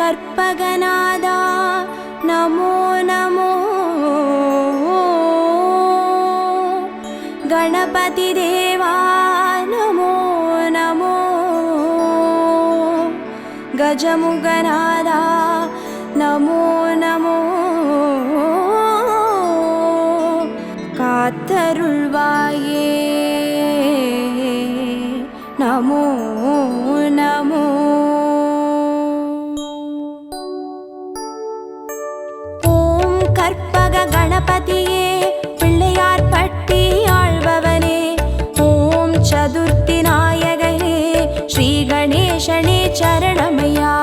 கற்பகநாதா நமோ நமோ, கணபதி தேவா நமோ நமோ, கஜமுகநாதா நமோ நமோ, காத்தருள்வாயே நமோ நமோ. ஓம் கற்பக கணபதியே பிள்ளையார் பட்டி ஆள்பவனே, ஓம் சதுர்த்தி நாயகனே ஸ்ரீ கணேசனே சரணமையா.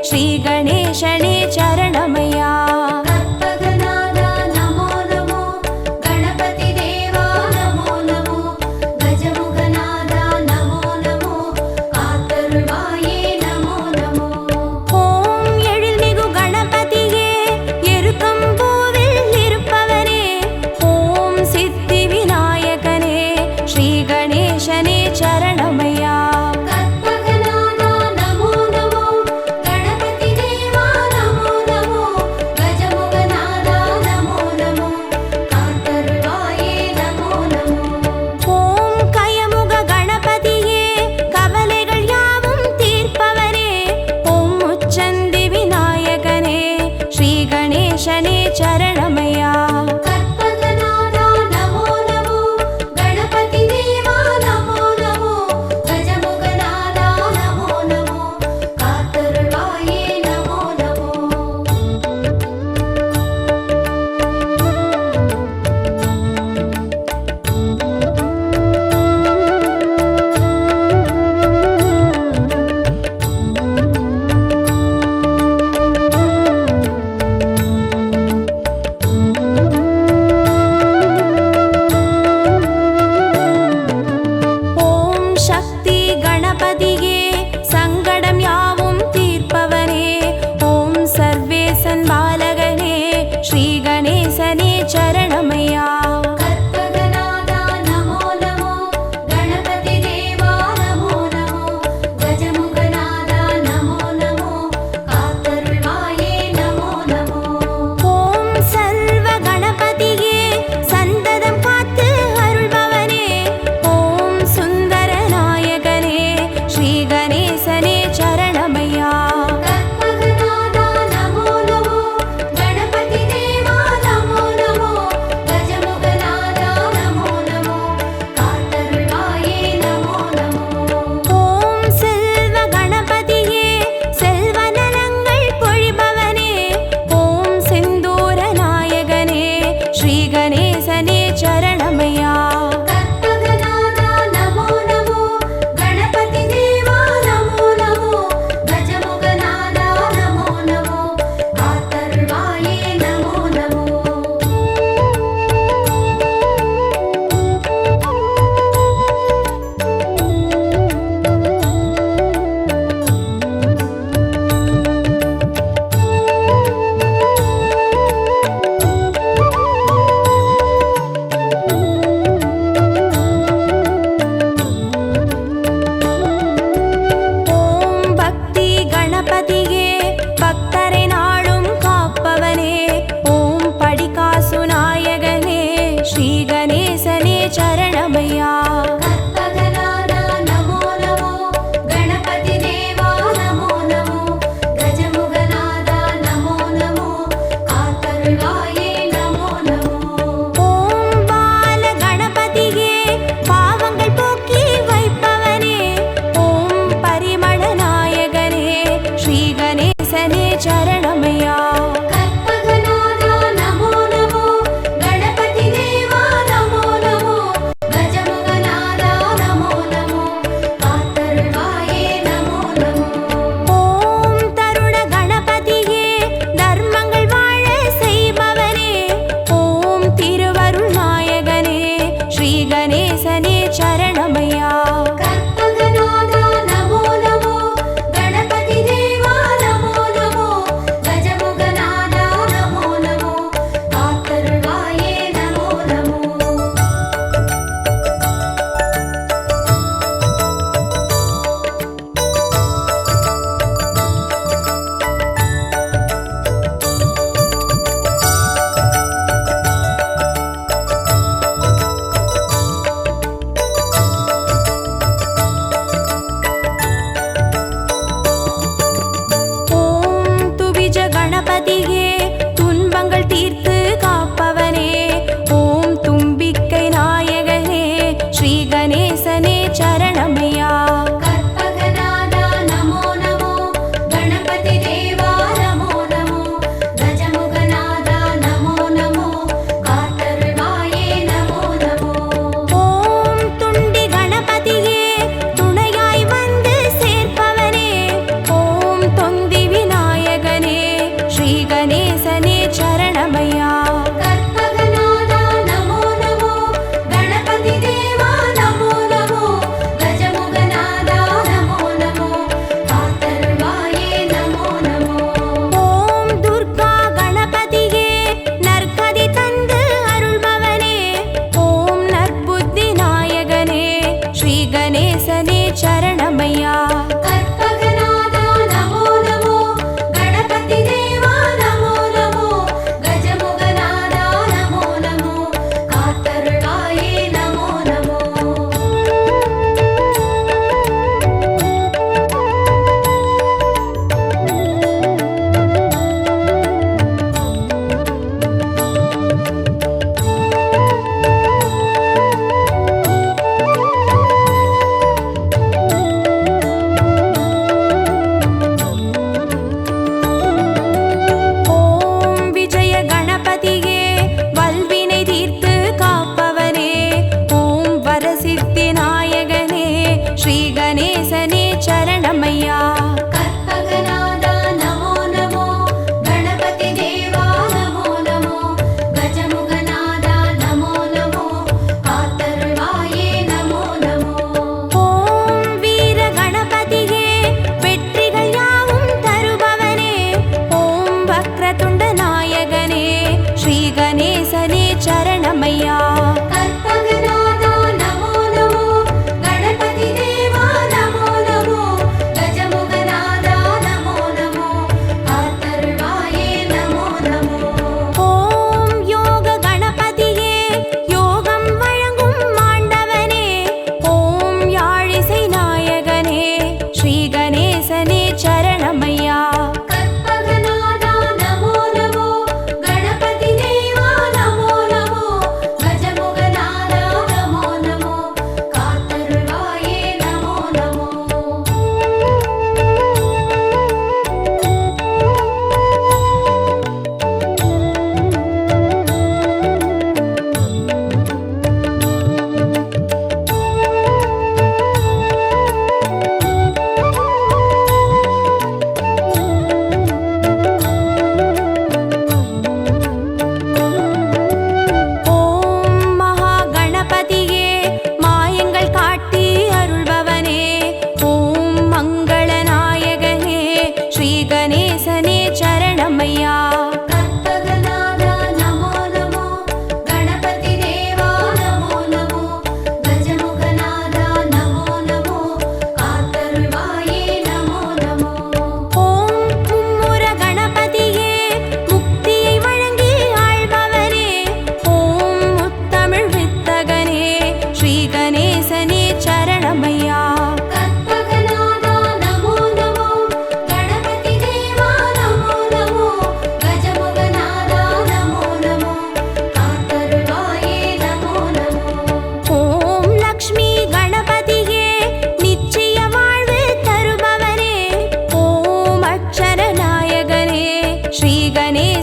ஸ்ரீ கணேசனே சரணமையா. கற்பகநாதா நமோ நமோ, கணபதி தேவா நமோ நமோ, கஜமுகநாதா நமோ நமோ, காத்தருள்வாயே நமோ நமோ. ஓம் எழில்மிகு கணபதியே எருக்கம்பூவில் இருப்பவனே, ஓம் சித்தி விநாயகனே ஸ்ரீ கணேசனே சரணமையா. நமோ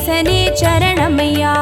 கணேசனே சரணமையா.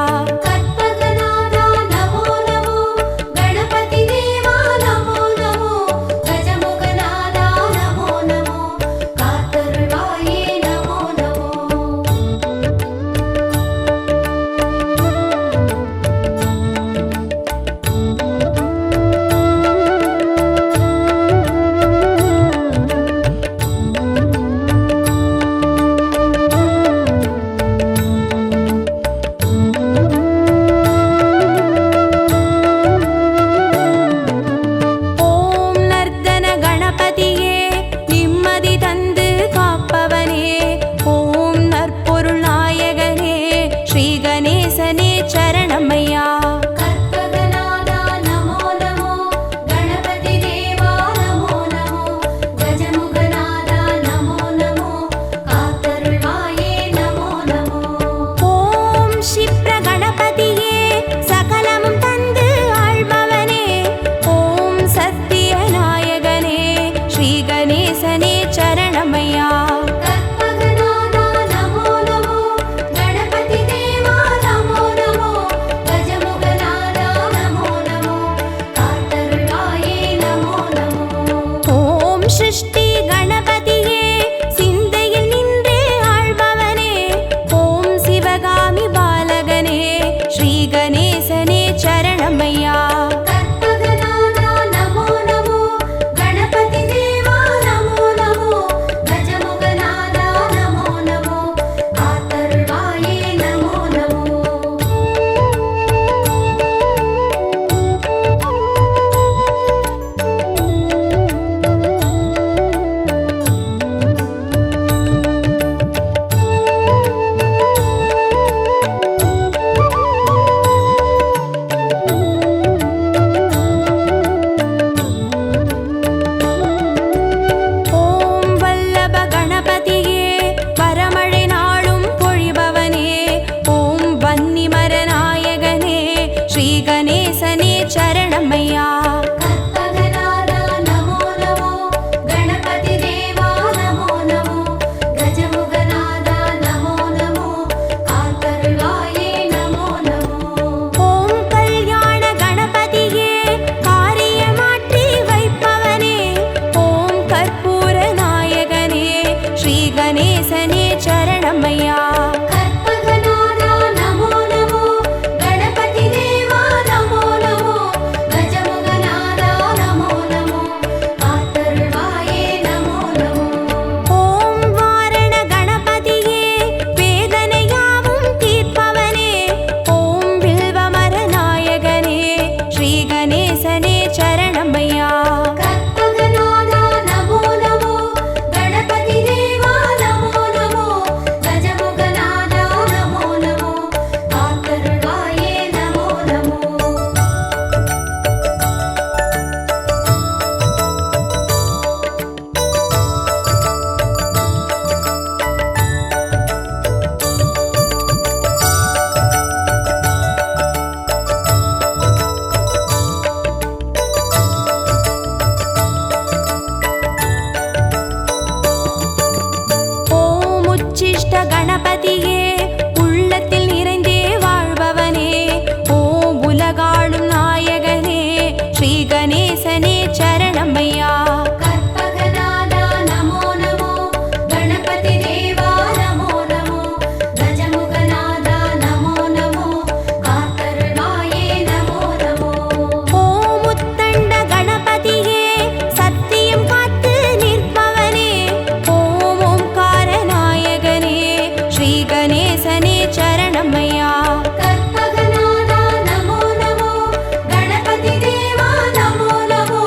கற்பகநாதா நமோ நமோ, கணபதி தேவா நமோ நமோ,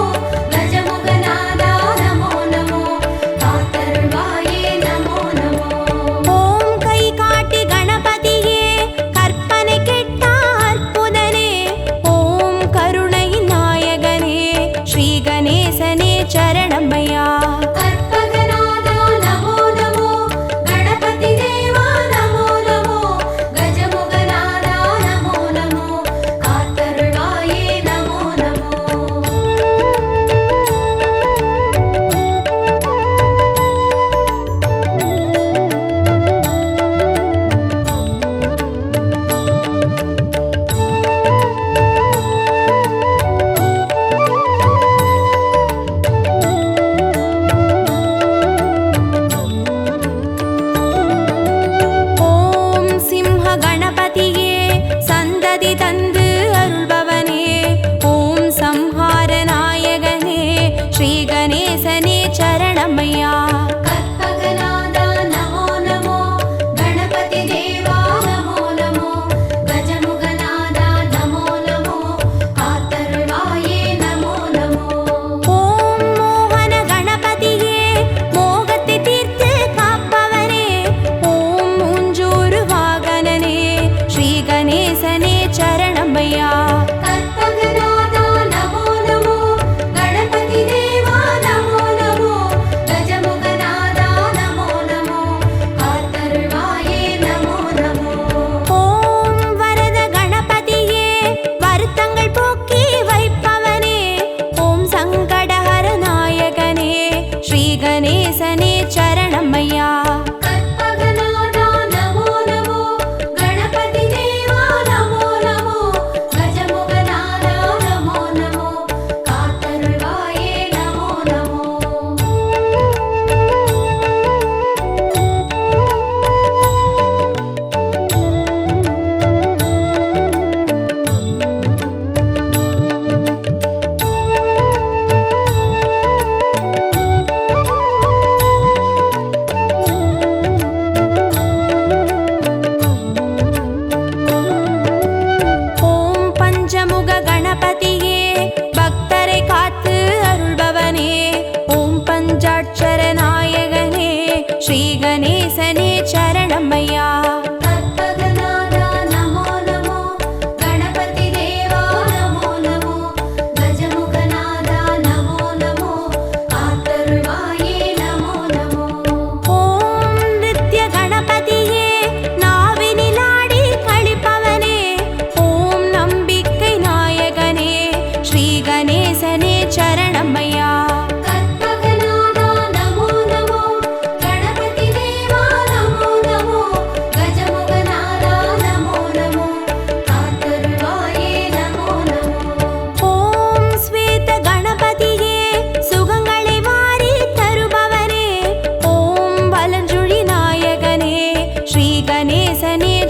கஜமுகநாதா நமோ நமோ, காத்தருள்வாயே நமோ நமோ. கற்பகநாதா நமோ நமோ, கணபதி தேவா நமோ நமோ, கஜமுகநாதா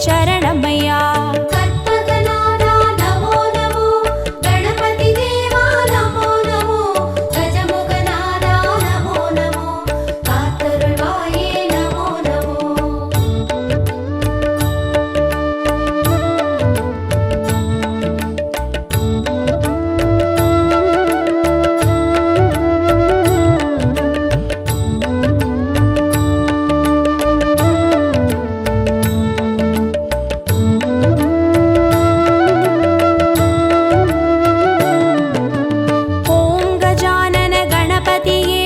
சரணமையா. கற்பகநாதா நமோ நமோ, கணபதி தேவா நமோ நமோ, கஜமுகநாதா நமோ நமோ, காத்தருள்வாயே நமோ நமோ. ஓம் கஜானன கணபதியே,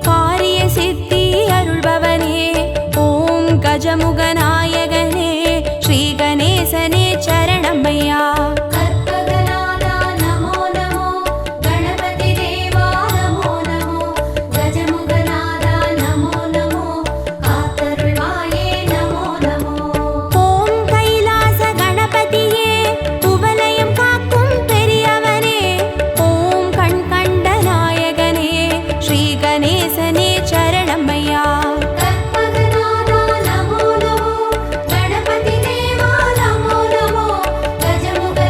காரிய சித்தி அருள்பவனே, ஓம் கஜமுகநாயகனே, ஸ்ரீ கணேசனே சரணமையா. கற்பகநாதா நமோ நமோ, கணபதி தேவா நமோ நமோ, கஜமுகநாதா நமோ நமோ, காத்தருள்வாயே நமோ நமோ. ஓம் கைலாச கணபதியே, குவலயம் காக்கும் பெரியவனே, ஓம் கண் கண்ட நாயகனே, ஸ்ரீ கணேசனே சரணமையா. கற்பகநாதா நமோ நமோ, கணபதி தேவா நமோ நமோ, கஜமுகநாதா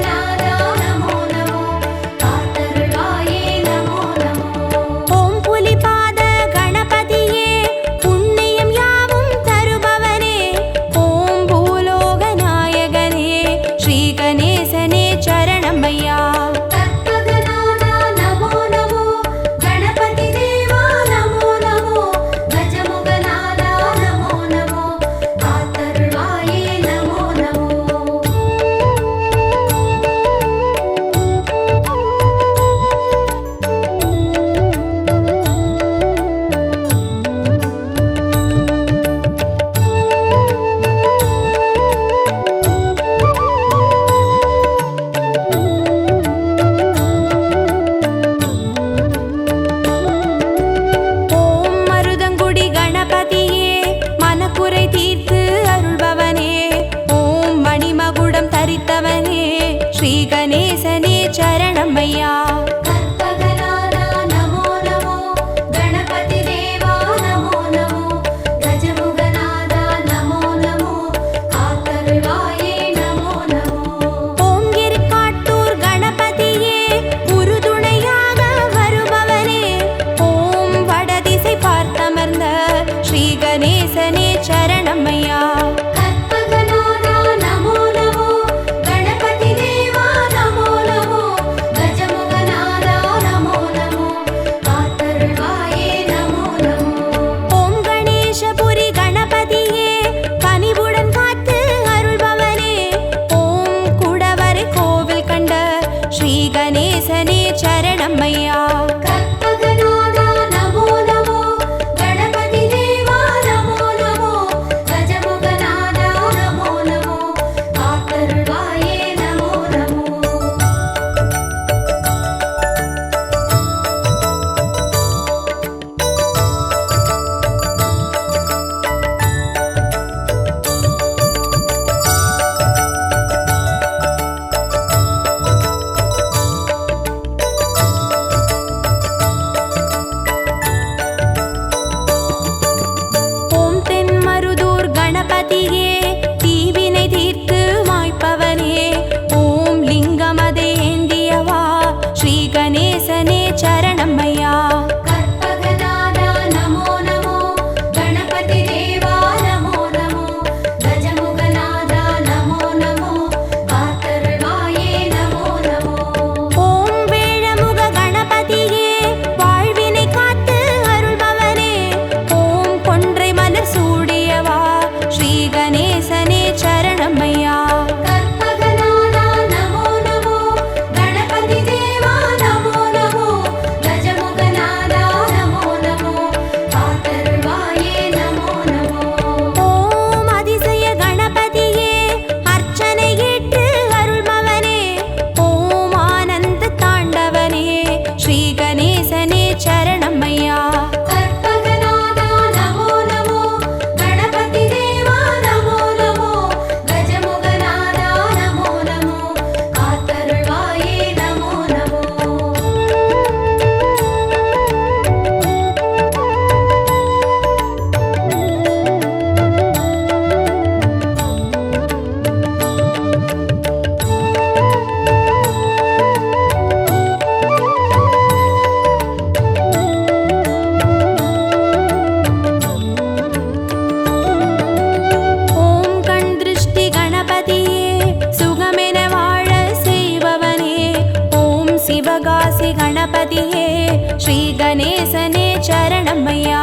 गणपतिये श्री गणेशने चरणमय्या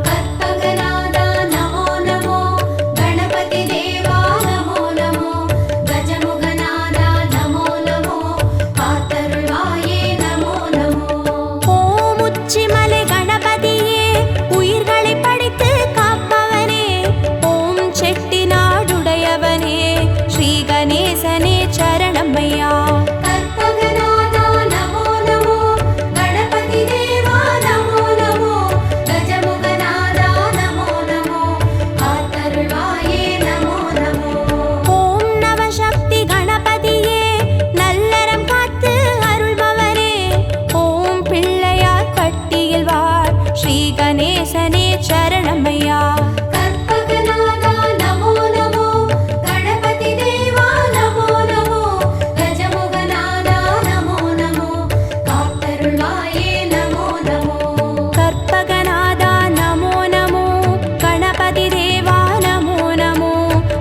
कर्पगनादा नमो नमो गणपति देवा नमो नमो गजमुगनादा नमो नमो कातरुळ्वाये नमो नमो ஓம் உச்சிமலை கணபதியே உயிர்களை படைத்து காப்பவனே ஓம் செட்டிநாடுடையவனே ஸ்ரீ கணேசனே சரணமய்யா कर्पगनादा नमो नमो गणपति देवा नमो नमो गजमुगनादा नमो नमो कातरुळ्वाये नमो नमो ஓம் நவசக்தி கணபதியே நல்லறம் காத்து அருள்பவரே ஓம் பிள்ளையார் பட்டியில் வாழ் ஸ்ரீ கணேசனே சரணமய்யா कर्पगनादा नमो नमो गणपति देवा नमो नमो गजमुगनादा नमो नमो कातरुळ्वाये नमो नमो கற்பகநாதா நமோ நமோ கணபதி தேவா நமோ நமோ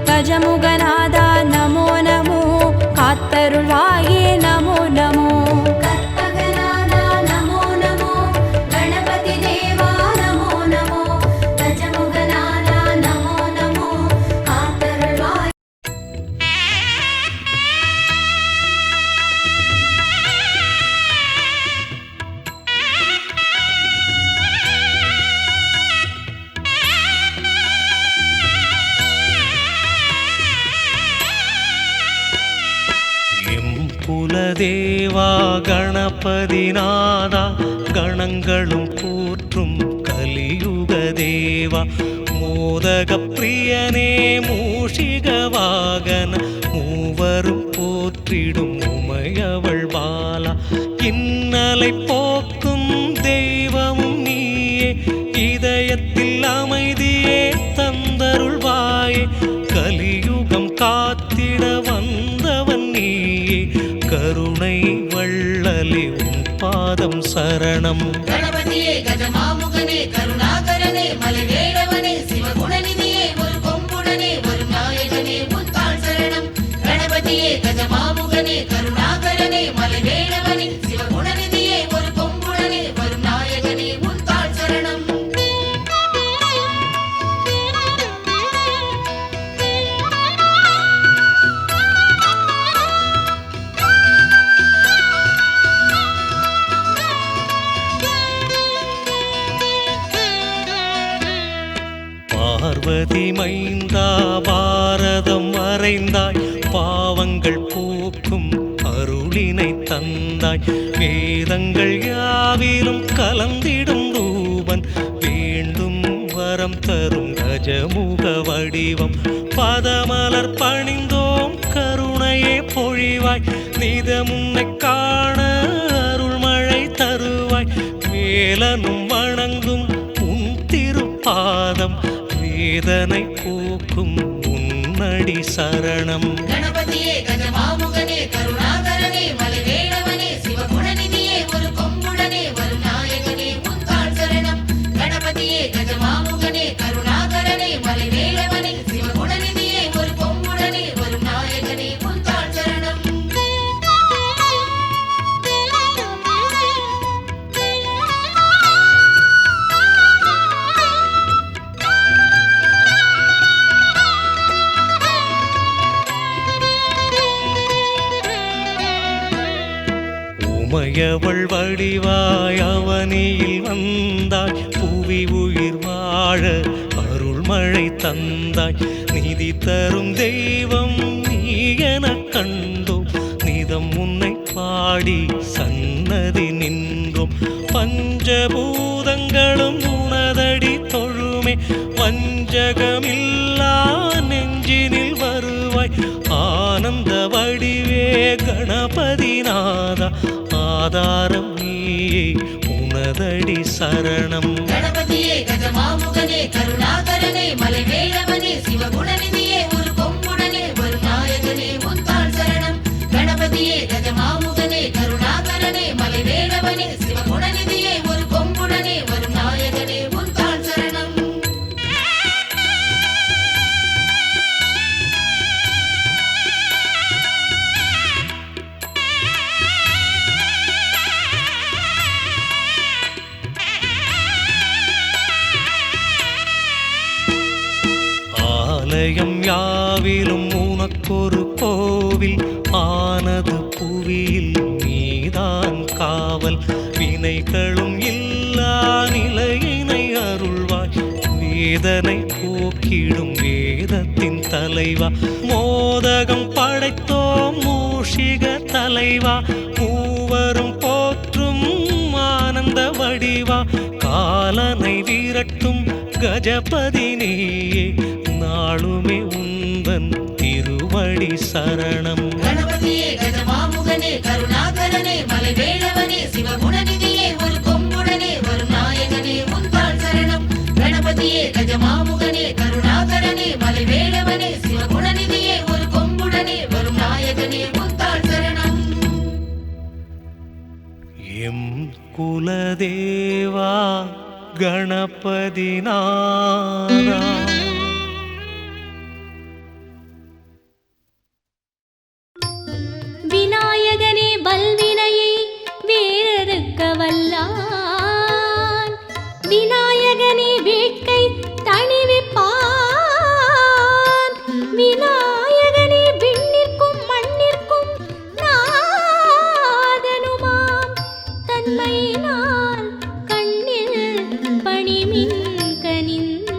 கஜமுகநாதா நமோ நமோ காத்தருள்வாயே நமோ நமோ कर्पगनादा नमो नमो गणपति देवा नमो नमो गजमुगनादा नमो नमो कातरुळ्वाये குலதேவா கணபதிநாதா கணங்களும் போற்றும் கலியுக தேவா மோதக பிரியனே மூஷிக வாகன மூவரும் போற்றிடும் உமையவள் பாலா இன்னலை போக்கும் தெய்வமும் நீயே இதயத்தில் அமைதியே தந்தருள்வாயே கலியுகம் காத்திட வந்தவன் நீயே கருணை வள்ளலே உன் பாதம் சரணம் गणपतिये गजमामुगने करुणाकरने मलवेडवने शिवगुणनिधिये ஒரு கொம்புடனே ஒரு நாயகனே முத்தாள் சரணம் गणपतिये गजमामुगने करुणाकरने मलवेडवने शिवगुणनिधिये ஒரு கொம்புடனே ஒரு நாயகனே முத்தாள் சரணம் பார்வதி மைந்தா பாரதம் வரைந்தாய் பாவங்கள் போக்கும் அருளினை தந்தாய் வேதங்கள் யாவிலும் கலந்திடும் ரூபன் வேண்டும் வரம் தரும் கஜமுக வடிவம் பதமலர் பணிந்தோம் கருணையே பொழிவாய் நிதமுன்னை காண அருள்மழை தருவாய் வேலனும் வணங்கும் உன் திருப்பாதம் வேதனை போக்கும் உன்னடி சரணம் गणपतिये गजमामुगने करुणाकरने मलवेडवने शिवगुणनिधिये ஒரு கொம்புடனே ஒரு நாயகனே முத்தாள் சரணம் गणपतिये गजमामुगने करुणाकरने मलवेडवने शिवगुणनिधिये ஒரு கொம்புடனே ஒரு நாயகனே முத்தாள் சரணம் உமையவள் வடிவாய் அவனியில் வந்தாய் புவி உயிர் வாழ அருள்மழை தந்தாய் நிதி தரும் தெய்வம் நீ எனக் கண்டோம் நிதம் உன்னை பாடி சன்னதி நின்றோம் பஞ்சபூதங்களும் உனதடி தொழுமே வஞ்சகமில்லா நெஞ்சினில் வருவாய் ஆனந்த வடிவே கணபதிநாதா ஆதாரம் நீயே உனதடி சரணம் गणपतिये गजमामुगने करुणाकरने मलवेडवने शिवगुणनिधिये ஒரு கொம்புடனே ஒரு நாயகனே முத்தாள் சரணம் गणपतिये गजमामुगने करुणाकरने मलवेडवने शिवगुणनिधिये ஒரு கொம்புடனே ஒரு நாயகனே முத்தாள் சரணம் நாவிலும் உனக்கொரு கோவில் ஆனது புவியில் நீதான் காவல் வினைகளும் இல்லா நிலையினை அருள்வாய் வேதனை போக்கிடும் வேதத்தின் தலைவா மோதகம் படைத்தோம் மூஷிக தலைவா மூவரும் போற்றும் ஆனந்த வடிவா காலனை விரட்டும் கஜபதி நீயே நாளுமே உந்தன் திருவடி சரணம். கணபதியே கஜமாமுகனே கருணாகரனே மலைவேளவனே சிவகுணநிதியே ஒரு கொம்புடனே வரும் நாயகனே உந்தாள் சரணம். கணபதியே கஜமாமுகனே கருணாகரனே மலைவேளவனே சிவகுணநிதியே ஒரு கொம்புடனே வரும் நாயகனே உந்தாள் சரணம். எம் குலதேவா கணபதி நாதா விநாயகனே வல்வினையை வேறறுக்க வல்லான் விநாயகனே வேட்கை தணிவிப்பான் விநாயகனே விண்ணிற்கும் மண்ணிற்கும் நாதனுமாம் தன்மையினால் கண்ணில் பணிமின் கனிந்து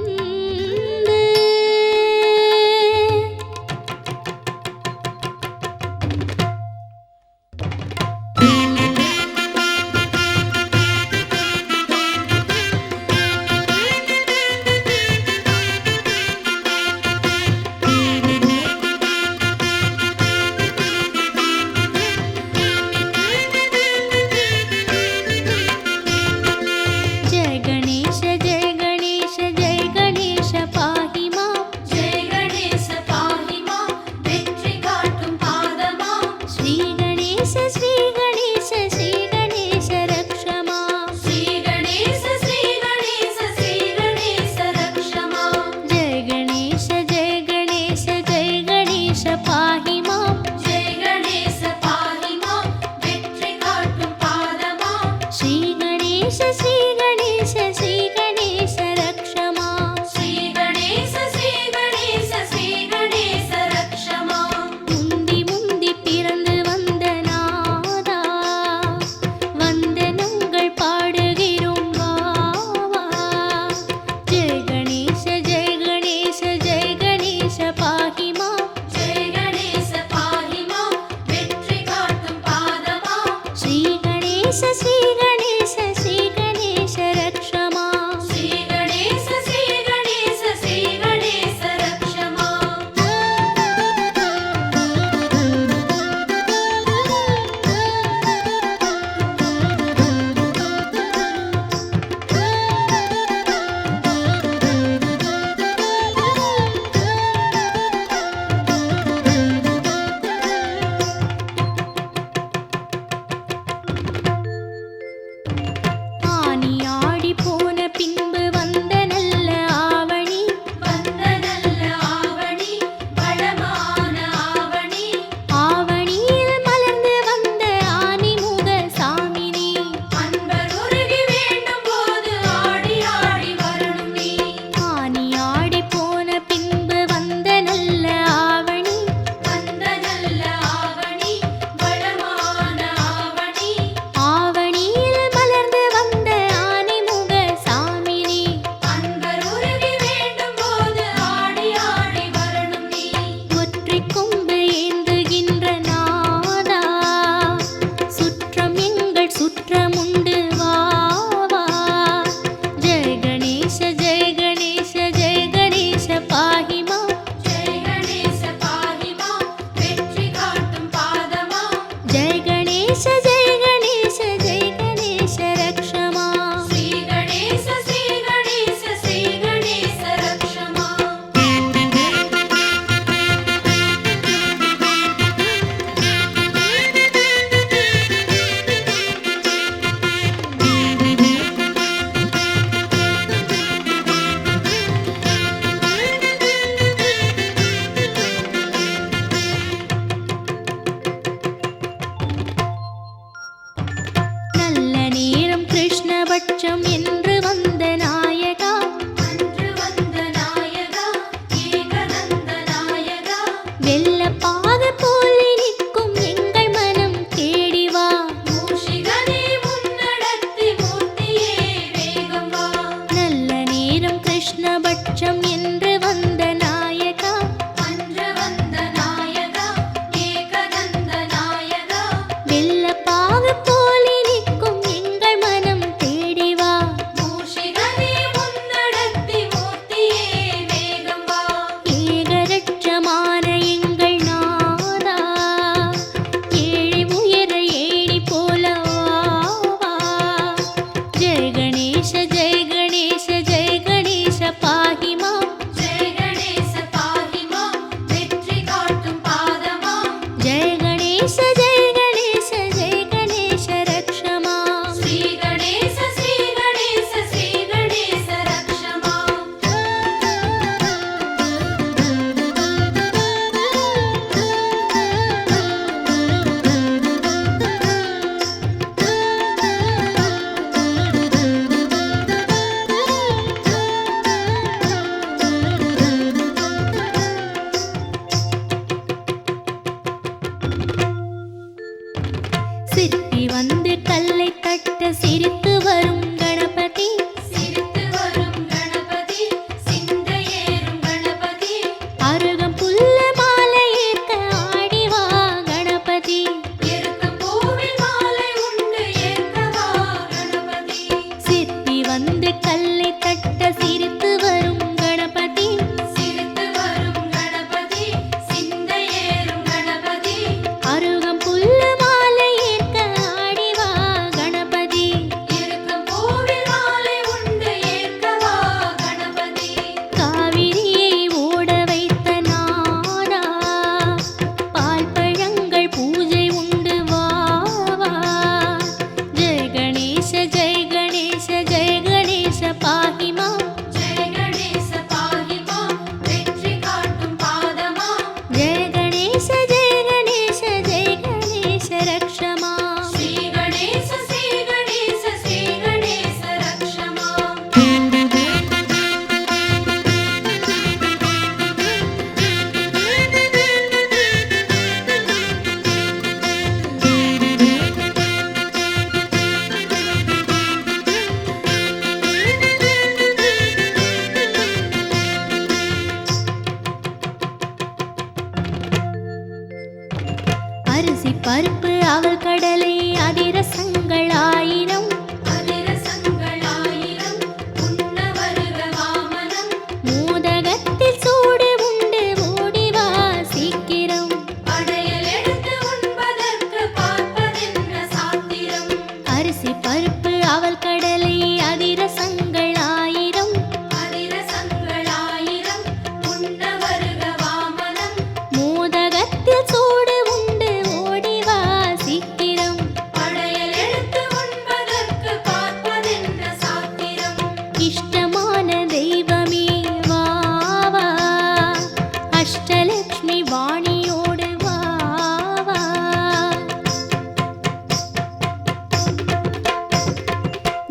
வெள்ளப்பாக போல் நிற்கும் எங்கள் மனம் தேடி வா. மூஷிகனே முன்னடர்த்தி மூர்த்தியே வேகம் வா. நல்ல நேரம் கிருஷ்ணபட்சம் என்று வந்த நாயகா. அன்று வந்த நாயகா ஏகதந்த நாயகா. வெள்ளப்பாக போல் நிற்கும் எங்கள் மனம் தேடி வா. மூஷிகனே முன்னடர்த்தி மூர்த்தியே வேகம் வா. ஏகரட்சமான எங்கள் நாதா, ஏழை உயர ஏணி போல வா. ஜெய கணேச ஜெய கணேச ஜெய கணேச பாஹி மாம். ஜெய கணேச பாஹி மாம். வெற்றி காட்டும் பாதமா. ஜெய கணேச ஜெய கணேச ஜெய கணேச ரக்ஷ மாம். ஸ்ரீ கணேச ஸ்ரீ கணேச ஸ்ரீ கணேச ரக்ஷ மாம். சிற்பி வந்து கல்லை தட்ட சிரித்து வரும் கணபதி. சிரித்து வரும் கணபதி. சிந்தை ஏறும் கணபதி. அருகம் புல்ல மாலை ஏற்க ஆடி வா கணபதி. இருக்கும் பூவில் மாலை உண்டு ஏற்கவா கணபதி. சிற்பி வந்து கல்லை தட்ட சிரித்து வரும் கணபதி. சிரித்து வரும் கணபதி. சிந்தை ஏறும் கணபதி. அருகம் புல்ல மாலை ஏற்க ஆடி வா கணபதி. இருக்கும் பூவில் மாலை உண்டு ஏற்கவா கணபதி. காவிரியை ஓட வைத்த நானா, பால் பழங்கள் பூஜை உண்டு வா வா. ஜெய கணேச ஜெய கணேச ஜெய கணேச பாஹி மாம். ஜெய கணேச பாஹி மாம். வெற்றி காட்டும் பாதமா. ஜெய கணேச ஜெய கணேச ஜெய கணேச ரக்ஷ மாம். ஸ்ரீ கணேச ஸ்ரீ கணேச ஸ்ரீ கணேச ரக்ஷ மாம். அரிசி பருப்பு அவல் கடலை அதிரசங்கள் ஆயிரம். அதிரசங்கள் ஆயிரம். உண்ண வருக வாமனம். மோதகத்தில் சூடு உண்டு ஓடி வா சீக்கிரம். படையல் எடுத்து உண்பதற்கு பார்ப்பதென்ன சாத்திரம். அரிசி பருப்பு அவல் கடலை அதிரசங்கள் ஆயிரம். அதிரசங்கள் ஆயிரம். உண்ண வருக வாமனம். மோதகத்தில் சூடு உண்டு ஓடி வா சீக்கிரம். படையல் எடுத்து உண்பதற்கு பார்ப்பதென்ன சாத்திரம். இஷ்டமான தெய்வமே வா வா. அஷ்டலக்ஷ்மி வாணியோடு வா வா.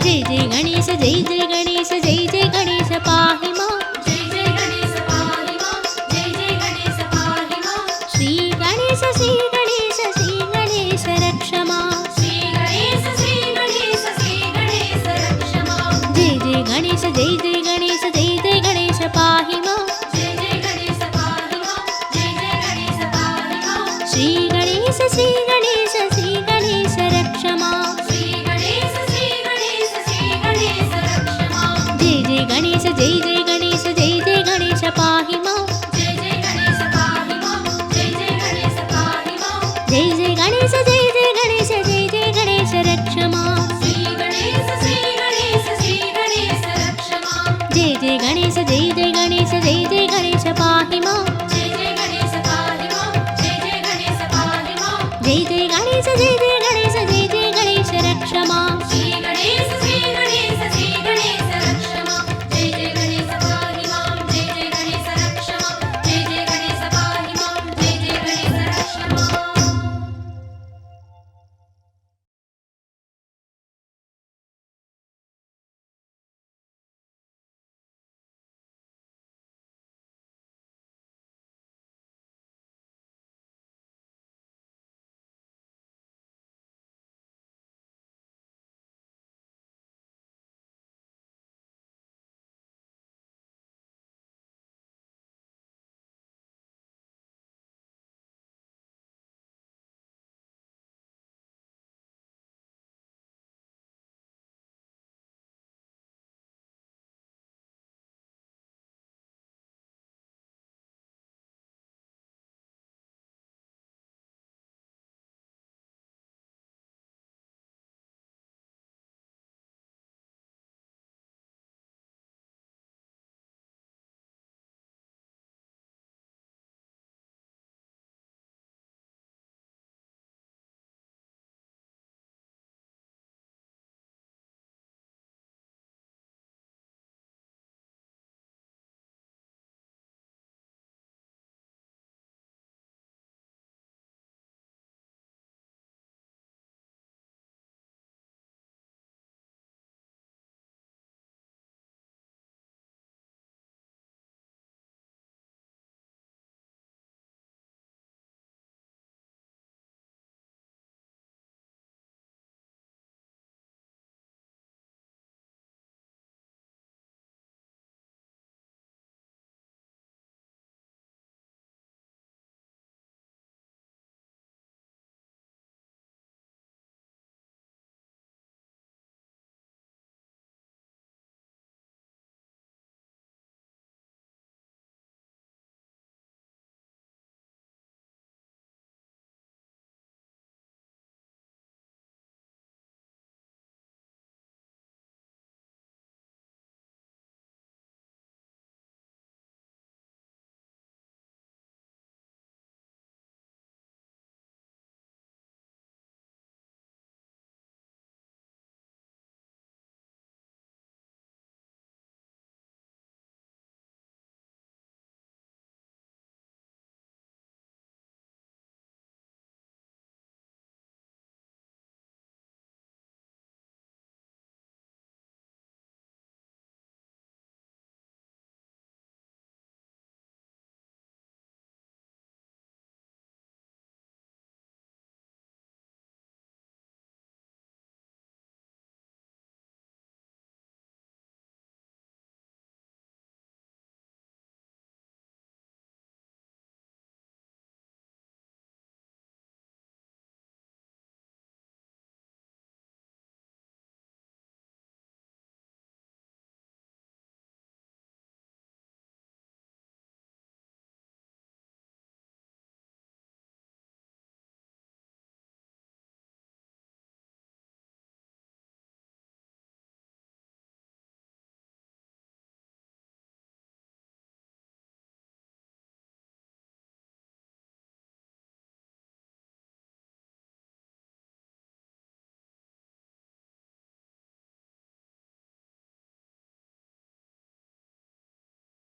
ஜெய ஜெய கணேச ஜெய ஜெய கணேச ஜெய ஜெய கணேச பாஹி மாம். ஜெய ஜெய கணேச பாஹி மாம். ஜெய ஜெய கணேச பாஹி மாம். ஸ்ரீ கணேச ஸ்ரீ கணேச ஸ்ரீ கணேச ரக்ஷ மாம். ஸ்ரீ கணேச ஸ்ரீ கணேச ஸ்ரீ கணேச ரக்ஷ மாம். ஜெய ஜெய கணேச ஜெய ஜெய கணேச ஜெய ஜெய கணேச பாஹி மாம். ஜெய ஜெய கணேச பாஹி மாம். ஜெய ஜெய கணேச பாஹி மாம். ஸ்ரீ கணேச ஸ்ரீ கணேச ஸ்ரீ கணேச ரக்ஷ மாம். ஸ்ரீ கணேச ஸ்ரீ கணேச ஸ்ரீ கணேச ரக்ஷ மாம். ஜெய ஜெய கணேச ஜெய ஜெய கணேச ஜெய ஜெய கணேச பாஹி மாம். ஜெய ஜெய கணேச பாஹி மாம். ஜெய ஜெய கணேச பாஹி மாம். ஜெய ஜெய கணேச ஜெய ஜெய கணேச ஜெய ஜெய கணேச ரக்ஷ மாம். ஸ்ரீ கணேச ஸ்ரீ கணேச ஸ்ரீ கணேச ரக்ஷ மாம். ஜெய ஜெய கணேச ஜெய ஜெய கணேச ஜெய ஜெய கணேச பாஹி மாம். ஜெய ஜெய கணேச பாஹி மாம். ஜெய ஜெய கணேச பாஹி மாம். ஜெய ஜெய கணேச ஜெய ஜெய